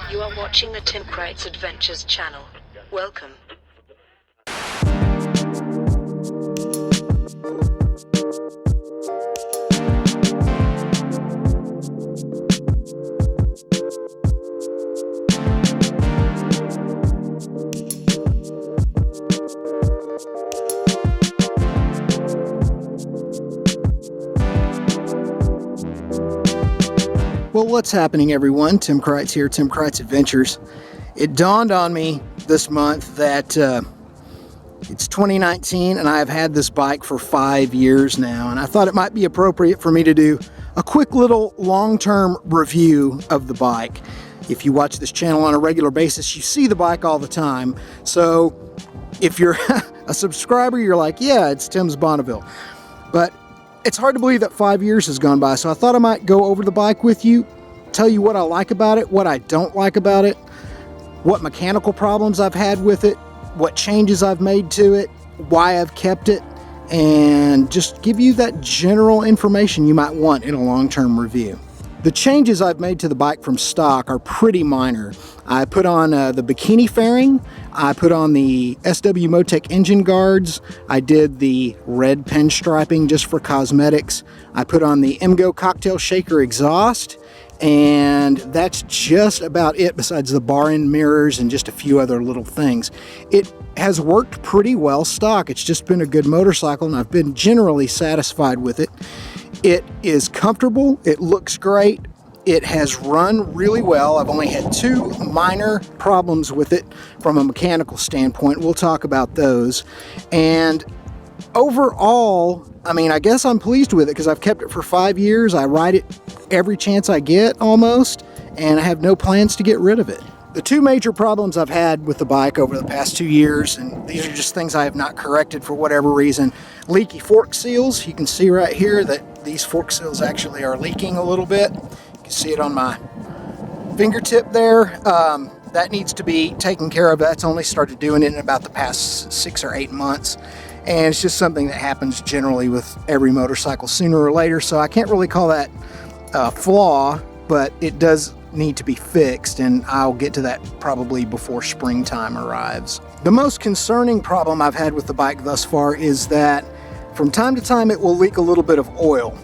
You are watching the Tim Kreitz Adventures channel. Welcome. Well, what's happening, everyone? Tim Kreitz here, Tim Kreitz Adventures. It dawned on me this month that it's 2019 and I've had this bike for 5 years now, and I thought it might be appropriate for me to do a quick little long-term review of the bike. If you watch this channel on a regular basis, you see the bike all the time. So if you're a subscriber, you're like, yeah, it's Tim's Bonneville. But it's hard to believe that 5 years has gone by, so I thought I might go over the bike with you, tell you what I like about it, what I don't like about it, what mechanical problems I've had with it, what changes I've made to it, why I've kept it, and just give you that general information you might want in a long-term review. The changes I've made to the bike from stock are pretty minor. I put on the bikini fairing, I put on the SW Motec engine guards, I did the red pinstriping just for cosmetics, I put on the MGO cocktail shaker exhaust, and that's just about it besides the bar end mirrors and just a few other little things. It has worked pretty well stock. It's just been a good motorcycle and I've been generally satisfied with it. It is comfortable, it looks great, it has run really well. I've only had 2 minor problems with it from a mechanical standpoint. We'll talk about those. And overall, I mean, I guess I'm pleased with it because I've kept it for 5 years. I ride it every chance I get almost, and I have no plans to get rid of it. The 2 major problems I've had with the bike over the past 2 years, and these are just things I have not corrected for whatever reason. Leaky fork seals. You can see right here that these fork seals actually are leaking a little bit. You can see it on my fingertip there. That needs to be taken care of. That's only started doing it in about the past 6 or 8 months. And it's just something that happens generally with every motorcycle sooner or later. So I can't really call that a flaw, but it does need to be fixed, and I'll get to that probably before springtime arrives. The most concerning problem I've had with the bike thus far is that from time to time it will leak a little bit of oil,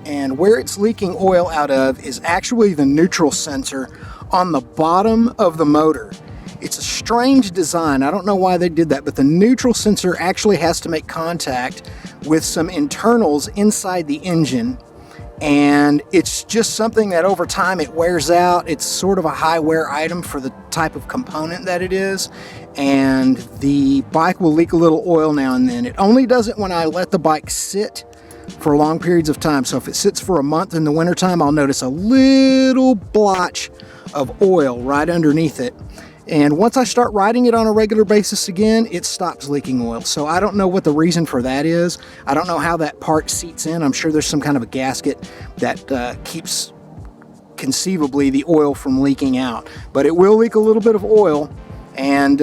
and where it's leaking oil out of is actually the neutral sensor on the bottom of the motor. It's a strange design. I don't know why they did that, but the neutral sensor actually has to make contact with some internals inside the engine. And it's just something that over time it wears out. It's sort of a high wear item for the type of component that it is. And the bike will leak a little oil now and then. It only does it when I let the bike sit for long periods of time. So if it sits for a month in the wintertime, I'll notice a little blotch of oil right underneath it. And once I start riding it on a regular basis again, it stops leaking oil. So I don't know what the reason for that is. I don't know how that part seats in. I'm sure there's some kind of a gasket that keeps conceivably the oil from leaking out. But it will leak a little bit of oil. And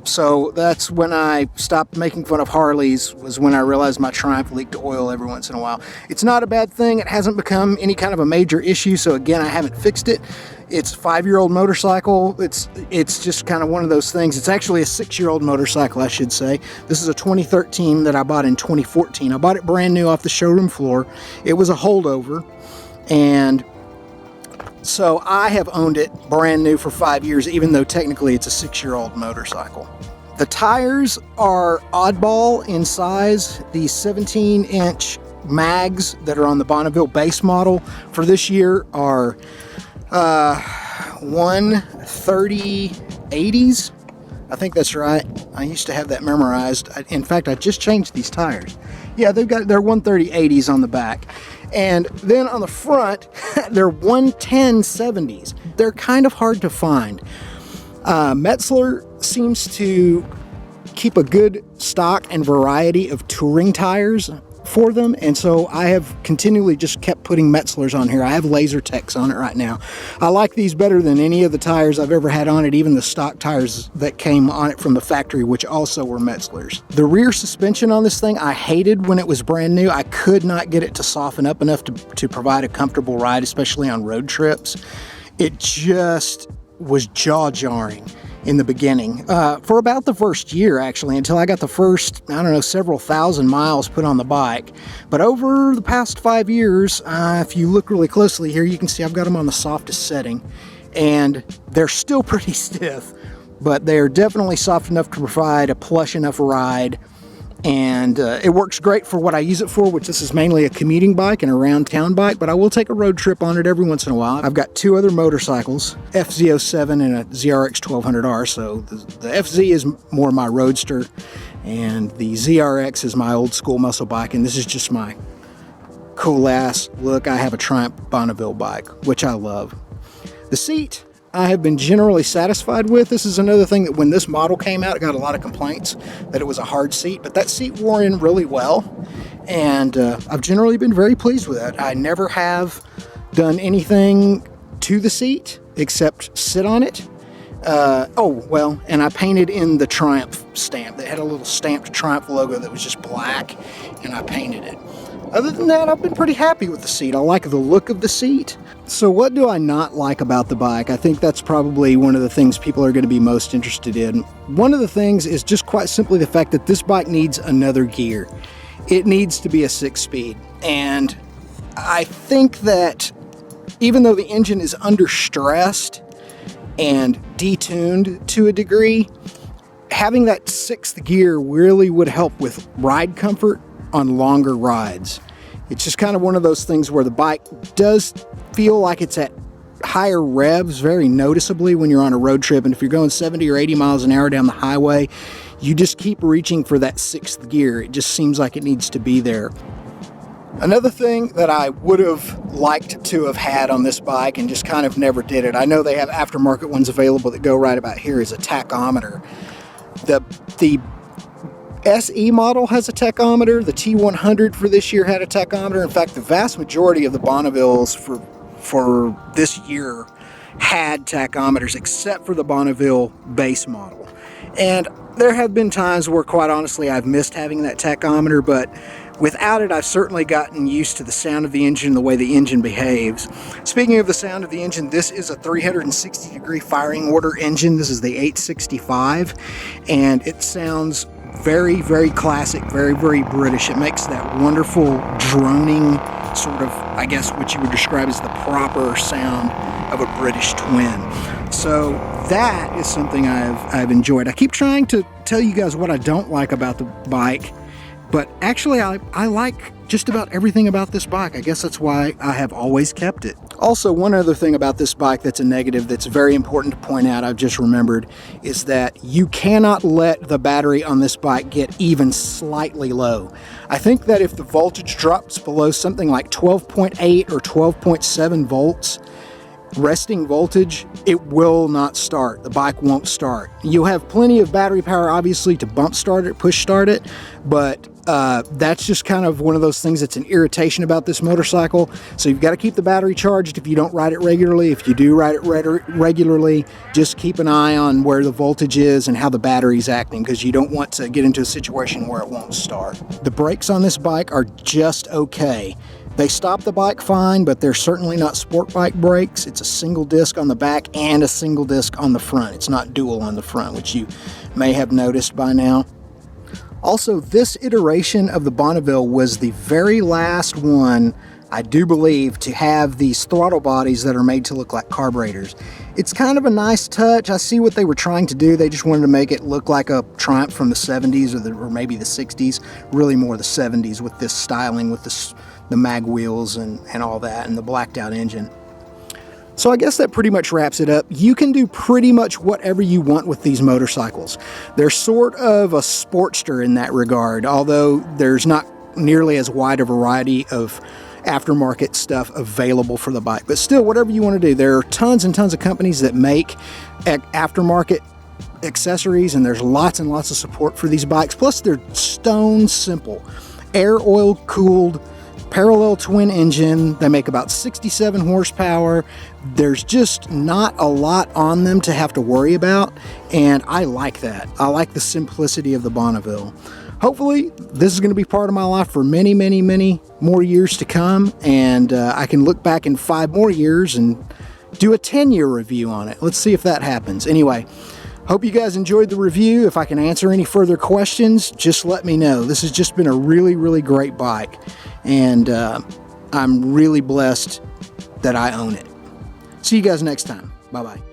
so that's when I stopped making fun of Harleys, was when I realized my Triumph leaked oil every once in a while. It's not a bad thing. It hasn't become any kind of a major issue. So again, I haven't fixed it. It's a 5-year-old motorcycle. It's just kind of one of those things. It's actually a 6-year-old motorcycle, I should say. This is a 2013 that I bought in 2014. I bought it brand new off the showroom floor. It was a holdover, and so I have owned it brand new for 5 years, even though technically it's a 6-year-old motorcycle. The tires are oddball in size. The 17-inch mags that are on the Bonneville base model for this year are 130/80s. I think that's right. I used to have that memorized. In fact, I just changed these tires. Yeah, they're 130/80s on the back. And then on the front, they're 110/70s. They're kind of hard to find. Metzeler seems to keep a good stock and variety of touring tires for them, and so I have continually just kept putting Metzelers on here. I have Laser Techs on it right now. I like these better than any of the tires I've ever had on it, even the stock tires that came on it from the factory, which also were Metzelers. The rear suspension on this thing I hated when it was brand new. I could not get it to soften up enough to provide a comfortable ride, especially on road trips. It just was jaw-jarring in the beginning. For about the first year, actually, until I got the first, I don't know, several thousand miles put on the bike. But over the past 5 years, if you look really closely here, you can see I've got them on the softest setting. And they're still pretty stiff, but they're definitely soft enough to provide a plush enough ride. And it works great for what I use it for, which this is mainly a commuting bike and a round town bike, but I will take a road trip on it every once in a while. I've got 2 other motorcycles, FZ07 and a ZRX 1200R, so the FZ is more my roadster, and the ZRX is my old school muscle bike, and this is just my cool ass look. I have a Triumph Bonneville bike, which I love. The seat I have been generally satisfied with. This is another thing that when this model came out, it got a lot of complaints that it was a hard seat, but that seat wore in really well, and I've generally been very pleased with it. I never have done anything to the seat except sit on it. And I painted in the Triumph stamp. They had a little stamped Triumph logo that was just black, and I painted it. Other than that, I've been pretty happy with the seat. I like the look of the seat. So what do I not like about the bike? I think that's probably one of the things people are going to be most interested in. One of the things is just quite simply the fact that this bike needs another gear. It needs to be a 6-speed. And I think that even though the engine is under-stressed and detuned to a degree, having that 6th gear really would help with ride comfort on longer rides. It's just kind of one of those things where the bike does feel like it's at higher revs very noticeably when you're on a road trip, and if you're going 70 or 80 miles an hour down the highway, you just keep reaching for that 6th gear. It just seems like it needs to be there. Another thing that I would have liked to have had on this bike and just kind of never did it, I know they have aftermarket ones available that go right about here, is a tachometer. The SE model has a tachometer. The T100 for this year had a tachometer. In fact, the vast majority of the Bonnevilles for this year had tachometers, except for the Bonneville base model. And there have been times where, quite honestly, I've missed having that tachometer, but without it, I've certainly gotten used to the sound of the engine, the way the engine behaves. Speaking of the sound of the engine, this is a 360-degree firing order engine. This is the 865, and it sounds very, very classic, very, very British. It makes that wonderful droning sort of, I guess what you would describe as the proper sound of a British twin. So that is something I've enjoyed. I keep trying to tell you guys what I don't like about the bike, but actually I like just about everything about this bike. I guess that's why I have always kept it. Also, one other thing about this bike that's a negative that's very important to point out, I've just remembered, is that you cannot let the battery on this bike get even slightly low. I think that if the voltage drops below something like 12.8 or 12.7 volts, resting voltage, it will not start. The bike won't start. You'll have plenty of battery power, obviously, to bump start it, push start it, but that's just kind of one of those things that's an irritation about this motorcycle. So you've got to keep the battery charged if you don't ride it regularly. If you do ride it regularly, just keep an eye on where the voltage is and how the battery's acting, because you don't want to get into a situation where it won't start. The brakes on this bike are just okay. They stop the bike fine, but they're certainly not sport bike brakes. It's a single disc on the back and a single disc on the front. It's not dual on the front, which you may have noticed by now. Also, this iteration of the Bonneville was the very last one, I do believe, to have these throttle bodies that are made to look like carburetors. It's kind of a nice touch. I see what they were trying to do. They just wanted to make it look like a Triumph from the 70s or maybe the 60s, really more the 70s with this styling, with the mag wheels and all that, and the blacked out engine. So I guess that pretty much wraps it up. You can do pretty much whatever you want with these motorcycles. They're sort of a Sportster in that regard, although there's not nearly as wide a variety of aftermarket stuff available for the bike. But still, whatever you want to do, there are tons and tons of companies that make aftermarket accessories, and there's lots and lots of support for these bikes. Plus, they're stone simple. Air oil cooled, parallel twin engine. They make about 67 horsepower. There's just not a lot on them to have to worry about, and I like that. I like the simplicity of the Bonneville. Hopefully, this is going to be part of my life for many, many, many more years to come, and I can look back in 5 more years and do a 10-year review on it. Let's see if that happens. Anyway, hope you guys enjoyed the review. If I can answer any further questions, just let me know. This has just been a really, really great bike, and I'm really blessed that I own it. See you guys next time. Bye-bye.